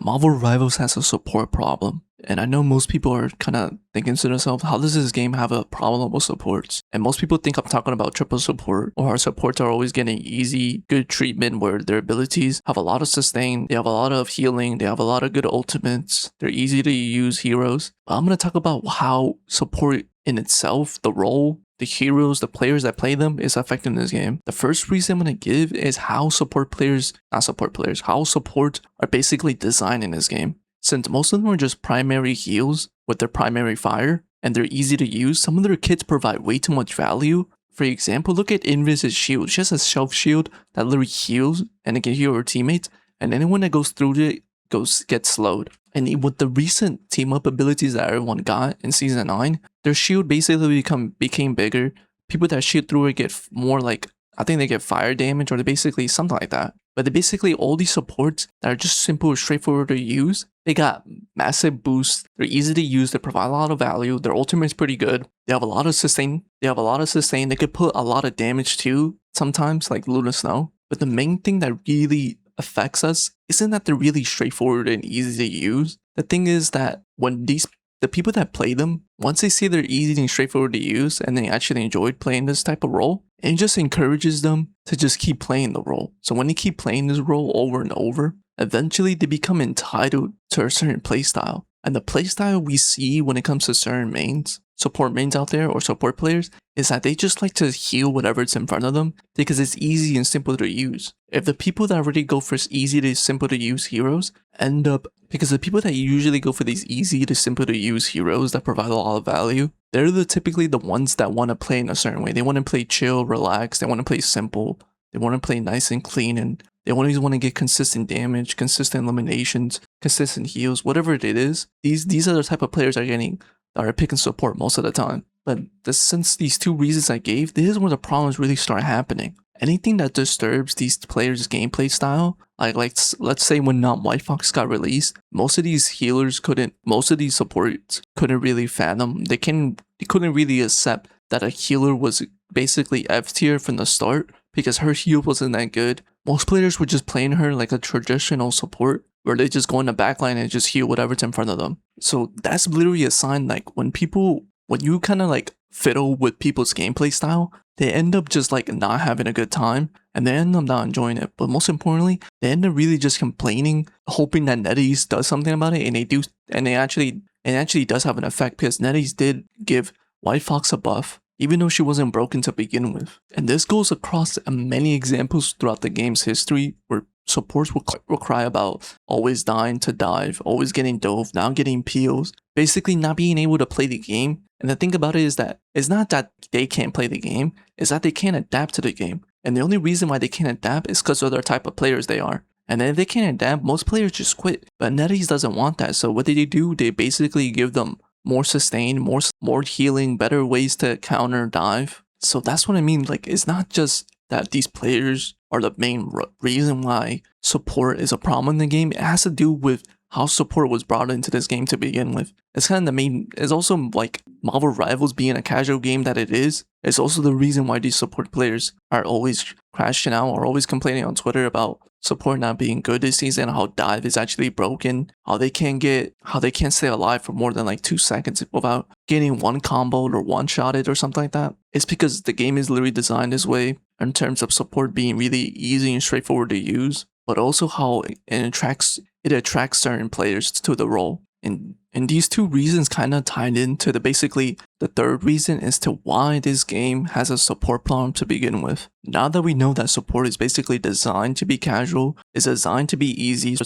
Marvel Rivals has a support problem. And I know most people are kind of thinking to themselves, how does this game have a problem with supports? And most people think I'm talking about triple support, or our supports are always getting easy, good treatment where their abilities have a lot of sustain, they have a lot of healing, they have a lot of good ultimates, they're easy to use heroes. But I'm going to talk about how support in itself, the role, the heroes, the players that play them is affecting this game. The first reason I'm going to give is how how support are basically designed in this game. Since most of them are just primary heals with their primary fire, and they're easy to use, some of their kits provide way too much value. For example, look at Invis's shield. She has a shelf shield that literally heals and it can heal her teammates, and anyone that goes through it gets slowed. And with the recent team up abilities that everyone got in season 9, their shield basically became bigger. People that shoot through it get more like, I think they get fire damage, or they basically something like that. But they basically, all these supports that are just simple, straightforward to use, they got massive boosts. They're easy to use. They provide a lot of value. Their ultimate is pretty good. They have a lot of sustain. They could put a lot of damage too sometimes, like Luna Snow. But the main thing that really affects us isn't that they're really straightforward and easy to use. The thing is that when the people that play them, once they see they're easy and straightforward to use and they actually enjoyed playing this type of role, it just encourages them to just keep playing the role. So when they keep playing this role over and over, eventually they become entitled to a certain playstyle. And the playstyle we see when it comes to certain mains, support mains out there or support players, is that they just like to heal whatever's in front of them because it's easy and simple to use. If the people that already go for easy to simple to use heroes end up, because the people that usually go for these easy to simple to use heroes that provide a lot of value, they're typically the ones that want to play in a certain way. They want to play chill, relax, they want to play simple, they want to play nice and clean, and they always want to get consistent damage, consistent eliminations, consistent heals, whatever it is. These are the type of players that are picking support most of the time. But since these two reasons I gave, this is where the problems really start happening. Anything that disturbs these players' gameplay style, like let's say when White Fox got released, most of these supports couldn't really fathom. They couldn't really accept that a healer was basically F tier from the start because her heal wasn't that good. Most players were just playing her like a traditional support, where they just go in the backline and just heal whatever's in front of them. So that's literally a sign, like when you kind of like fiddle with people's gameplay style, they end up just like not having a good time and they end up not enjoying it. But most importantly, they end up really just complaining, hoping that NetEase does something about it, and they do, and it actually does have an effect, because NetEase did give White Fox a buff, even though she wasn't broken to begin with. And this goes across many examples throughout the game's history where supports will cry about always dying to dive, always getting dove, now getting peels, basically not being able to play the game. And the thing about it is that it's not that they can't play the game, it's that they can't adapt to the game. And the only reason why they can't adapt is because of the type of players they are. And then if they can't adapt, most players just quit. But NetEase doesn't want that, so what do? They basically give them more sustain, more healing, better ways to counter dive. So that's what I mean. Like, it's not just that these players are the main reason why support is a problem in the game. It has to do with how support was brought into this game to begin with. It's kind of it's also like Marvel Rivals being a casual game that it is. It's also the reason why these support players are always crashing out or always complaining on Twitter about support not being good this season, how dive is actually broken, how they can't stay alive for more than like 2 seconds without getting one comboed or one shotted or something like that. It's because the game is literally designed this way in terms of support being really easy and straightforward to use, but also how it attracts certain players to the role. And these two reasons kind of tied into basically the third reason as to why this game has a support problem to begin with. Now that we know that support is basically designed to be casual, is designed to be easy,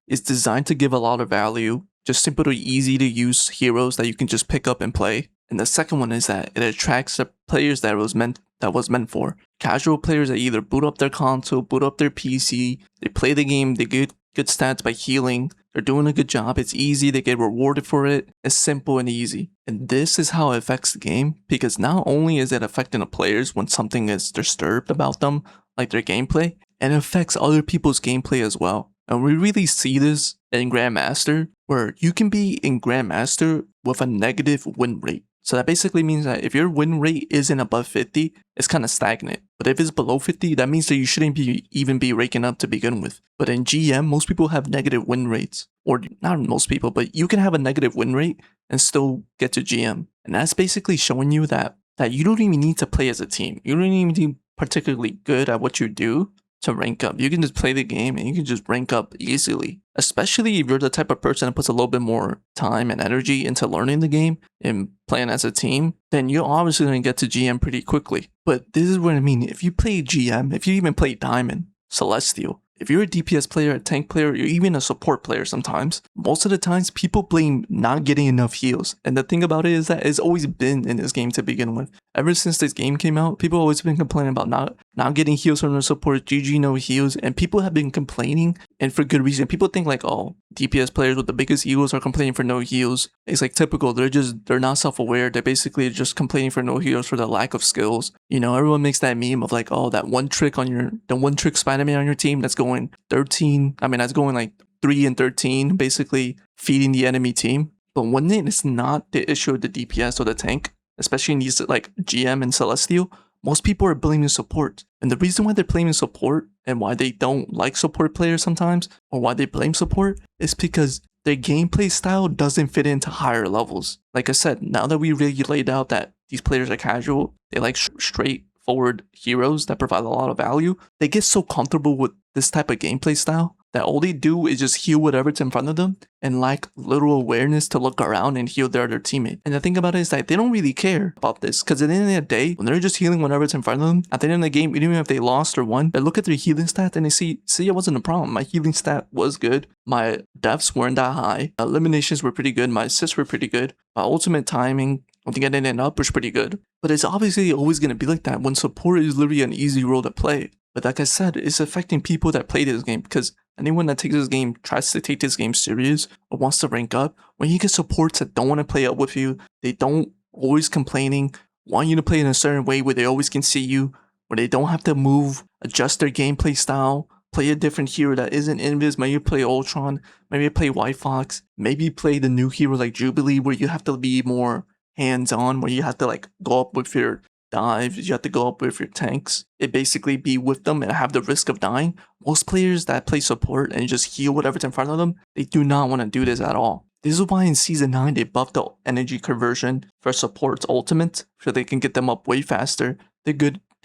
it's designed to give a lot of value, just simple to easy to use heroes that you can just pick up and play. And the second one is that it attracts the players that was meant for. Casual players that either boot up their console, boot up their PC, they play the game, they get good stats by healing, they're doing a good job, it's easy, they get rewarded for it, it's simple and easy. And this is how it affects the game, because not only is it affecting the players when something is disturbed about them, like their gameplay, it affects other people's gameplay as well. And we really see this in Grandmaster, where you can be in Grandmaster with a negative win rate. So that basically means that if your win rate isn't above 50, it's kind of stagnant. But if it's below 50, that means that you shouldn't even be raking up to begin with. But in GM, most people have negative win rates. or not most people, but you can have a negative win rate and still get to GM. And that's basically showing you that you don't even need to play as a team. You don't even need to be particularly good at what you do to rank up. You can just play the game and you can just rank up easily. Especially if you're the type of person that puts a little bit more time and energy into learning the game and playing as a team, then you're obviously going to get to GM pretty quickly. But this is what I mean. If you play GM, if you even play Diamond, Celestial, if you're a DPS player, a tank player, or even a support player sometimes, most of the times people blame not getting enough heals. And the thing about it is that it's always been in this game to begin with. Ever since this game came out, people have always been complaining about not getting heals from their support, GG no heals, and people have been complaining, and for good reason. People think like, oh, DPS players with the biggest heals are complaining for no heals. It's like typical, they're not self-aware, they're basically just complaining for no heals for the lack of skills. You know, everyone makes that meme of like, oh, that one trick Spider-Man on your team that's going 13, that's going like 3 and 13, basically feeding the enemy team. But when it's not the issue of the DPS or the tank, especially in these like GM and Celestial, most people are blaming support. And the reason why they're blaming support and why they don't like support players sometimes, or why they blame support, is because their gameplay style doesn't fit into higher levels. Like I said, now that we really laid out that these players are casual, they like straightforward heroes that provide a lot of value, they get so comfortable with this type of gameplay style that all they do is just heal whatever's in front of them and lack little awareness to look around and heal their other teammate. And the thing about it is that they don't really care about this, because at the end of the day, when they're just healing whatever's in front of them, at the end of the game, even if they lost or won, they look at their healing stat and they see it wasn't a problem. My healing stat was good. My deaths weren't that high. Eliminations were pretty good. My assists were pretty good. My ultimate timing, I think I didn't end up, was pretty good. But it's obviously always going to be like that when support is literally an easy role to play. But like I said, it's affecting people that play this game, because anyone that takes this game, tries to take this game serious, or wants to rank up, when you get supports that don't want to play up with you, they don't always complaining, want you to play in a certain way where they always can see you, where they don't have to move, adjust their gameplay style, play a different hero that isn't Invis, maybe play Ultron, maybe play White Fox, maybe play the new hero like Jubilee, where you have to be more hands-on, where you have to like go up with your dives, you have to go up with your tanks, it basically be with them and have the risk of dying. Most players that play support and just heal whatever's in front of them, they do not want to do this at all. This is why in Season 9 they buffed the energy conversion for support's ultimate, so they can get them up way faster. They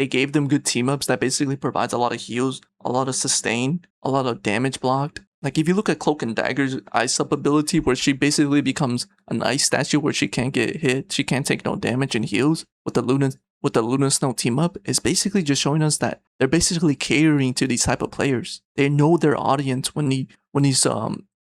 gave them good team ups that basically provides a lot of heals, a lot of sustain, a lot of damage blocked. Like if you look at Cloak and Dagger's ice up ability, where she basically becomes an ice statue where she can't get hit, she can't take no damage and heals, with the Luna Snow team up, is basically just showing us that they're basically catering to these type of players. They know their audience when these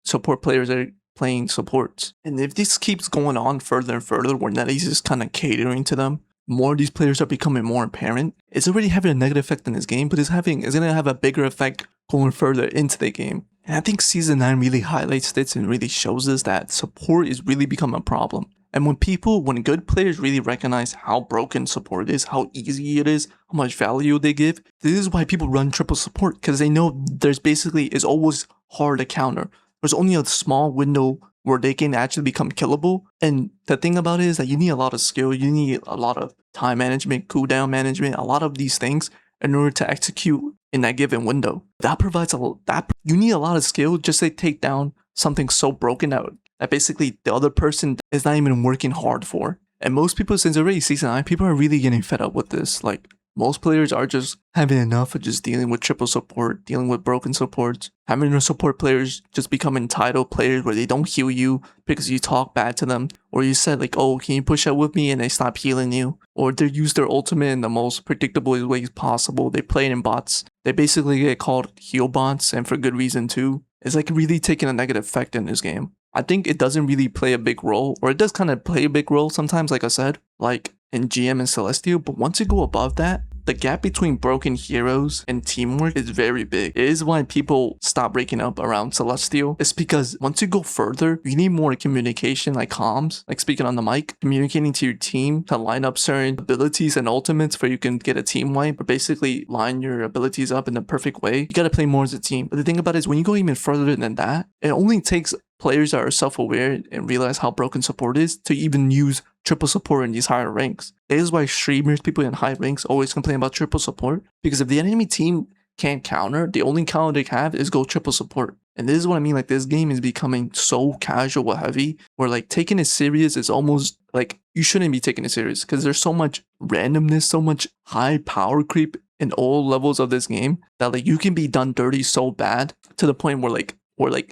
support players are playing supports. And if this keeps going on further and further, where NetEase is kind of catering to them, more of these players are becoming more apparent. It's already having a negative effect in this game, but it's going to have a bigger effect going further into the game. And I think Season 9 really highlights this and really shows us that support is really becoming a problem. And when good players really recognize how broken support is, how easy it is, how much value they give, this is why people run triple support, because they know it's always hard to counter. There's only a small window where they can actually become killable. And the thing about it is that you need a lot of skill, you need a lot of time management, cooldown management, a lot of these things in order to execute in that given window. You need a lot of skill just to take down something so broken out that basically the other person is not even working hard for. And most people, since already Season 9, people are really getting fed up with this. Like, most players are just having enough of just dealing with triple support, dealing with broken supports, having their support players just become entitled players where they don't heal you because you talk bad to them, or you said like, oh, can you push out with me, and they stop healing you, or they use their ultimate in the most predictable ways possible. They play it in bots. They basically get called heal bots, and for good reason too. It's like really taking a negative effect in this game. I think it doesn't really play a big role, or it does kind of play a big role sometimes, like I said, like in GM and Celestial, but once you go above that, the gap between broken heroes and teamwork is very big. It is why people stop breaking up around Celestial. It's because once you go further, you need more communication, like comms, like speaking on the mic, communicating to your team to line up certain abilities and ultimates where you can get a team wipe, or basically line your abilities up in the perfect way. You gotta play more as a team. But the thing about it is, when you go even further than that, it only takes players that are self-aware and realize how broken support is to even use triple support in these higher ranks. This is why streamers, people in high ranks, always complain about triple support, because if the enemy team can't counter, the only counter they have is go triple support. And this is what I mean, like this game is becoming so casual heavy where like taking it serious is almost like you shouldn't be taking it serious because there's so much randomness, so much high power creep in all levels of this game that like you can be done dirty so bad to the point where like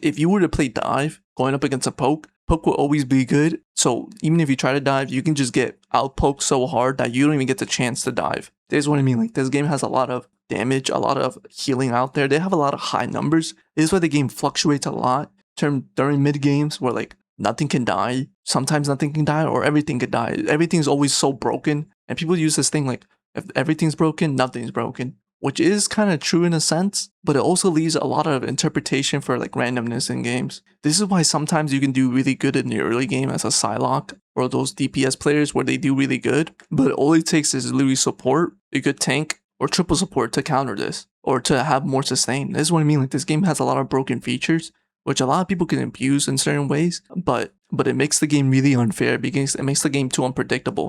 if you were to play dive going up against a poke will always be good. So even if you try to dive, you can just get out poked so hard that you don't even get the chance to dive. This is what I mean. Like this game has a lot of damage, a lot of healing out there. They have a lot of high numbers. This is why the game fluctuates a lot during mid games where like nothing can die. Sometimes nothing can die or everything could die. Everything's always so broken. And people use this thing like if everything's broken, nothing's broken. Which is kind of true in a sense, but it also leaves a lot of interpretation for like randomness in games. This is why sometimes you can do really good in the early game as a Psylocke or those DPS players where they do really good, but all it takes is literally support, a good tank, or triple support to counter this, or to have more sustain. This is what I mean, like this game has a lot of broken features, which a lot of people can abuse in certain ways, but it makes the game really unfair because it makes the game too unpredictable.